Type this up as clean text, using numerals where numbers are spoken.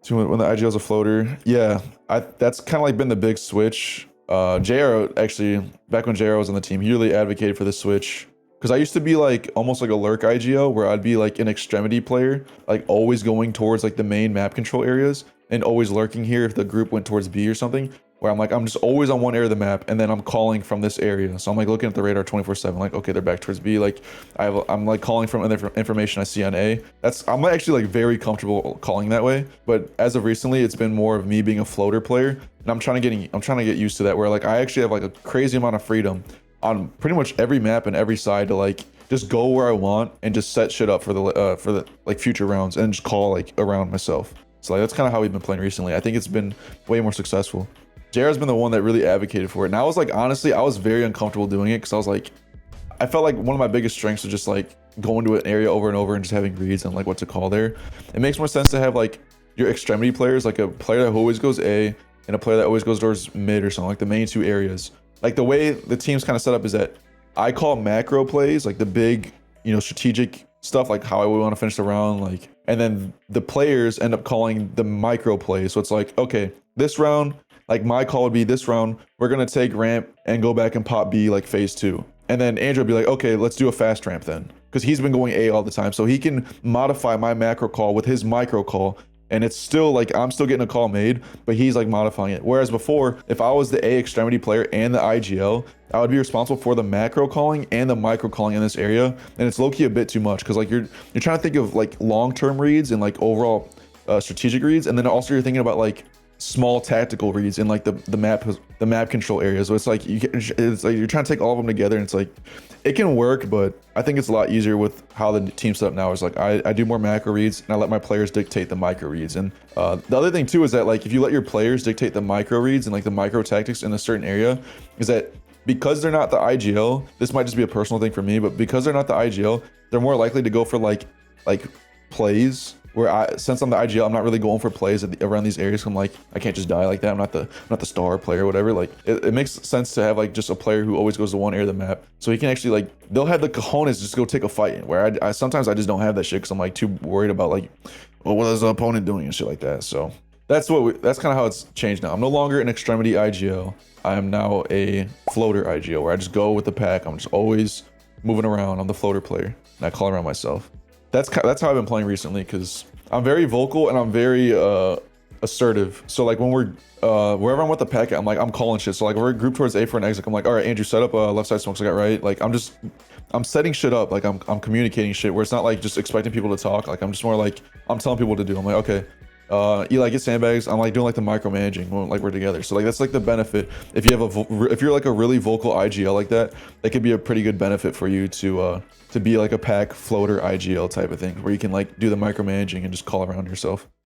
So when the IGL's a floater, yeah, that's kind of like been the big switch. JR actually, back when JR was on the team, he really advocated for the switch. Because I used to be like almost like a lurk IGL where I'd be like an extremity player, like always going towards like the main map control areas and always lurking here if the group went towards B or something. Where I'm like, I'm just always on one area of the map and then I'm calling from this area. So I'm like looking at the radar 24/7, like, okay, they're back towards B. Like I'm like calling from other information I see on A. I'm actually like very comfortable calling that way. But as of recently, it's been more of me being a floater player. And I'm trying to get used to that where like I actually have like a crazy amount of freedom on pretty much every map and every side to like just go where I want and just set shit up for the like future rounds and just call like around myself. So like that's kind of how we've been playing recently. I think it's been way more successful. JR's been the one that really advocated for it. And I was like, honestly, I was very uncomfortable doing it because I was like, I felt like one of my biggest strengths was just like going to an area over and over and just having reads and like what to call there. It makes more sense to have like your extremity players, like a player that always goes A and a player that always goes towards mid or something, like the main two areas. Like the way the team's kind of set up is that I call macro plays, like the big, strategic stuff, like how I would want to finish the round, like, and then the players end up calling the micro plays. So it's like, okay, this round, like my call would be this round, we're gonna take ramp and go back and pop B like phase 2. And then Andrew would be like, okay, let's do a fast ramp then. Because he's been going A all the time. So he can modify my macro call with his micro call. And it's still like, I'm still getting a call made, but he's like modifying it. Whereas before, if I was the A extremity player and the IGL, I would be responsible for the macro calling and the micro calling in this area. And it's low-key a bit too much because like you're trying to think of like long-term reads and like overall strategic reads. And then also you're thinking about like small tactical reads in like the map control area. So it's like it's like you're trying to take all of them together, and it's like it can work, but I think it's a lot easier with how the team's set up now. Is like I do more macro reads and I let my players dictate the micro reads. And the other thing too is that like if you let your players dictate the micro reads and like the micro tactics in a certain area, is that because they're not the IGL, this might just be a personal thing for me, but because they're not the IGL, they're more likely to go for like plays where since I'm the IGL, I'm not really going for plays around these areas. I'm like, I can't just die like that. I'm not the star player or whatever. Like it makes sense to have like just a player who always goes to one area of the map. So he can actually like, they'll have the cojones just go take a fight, where I sometimes I just don't have that shit because I'm like too worried about like, well, what is the opponent doing and shit like that. So that's kind of how it's changed now. I'm no longer an extremity IGL. I am now a floater IGL where I just go with the pack. I'm just always moving around. I'm the floater player and I call around myself. That's how I've been playing recently because I'm very vocal and I'm very assertive. So like when we're wherever I'm with the packet, I'm calling shit. So like we're grouped towards A for an exit. I'm like, all right, Andrew, set up left side smokes. I got right. Like I'm setting shit up. Like I'm communicating shit where it's not like just expecting people to talk. Like I'm just more like I'm telling people what to do. I'm like, okay, Eli, get sandbags. I'm like doing like the micromanaging when like we're together. So like that's like the benefit. If you have if you're like a really vocal IGL like that, that could be a pretty good benefit for you to be like a pack floater IGL type of thing where you can like do the micromanaging and just call around yourself.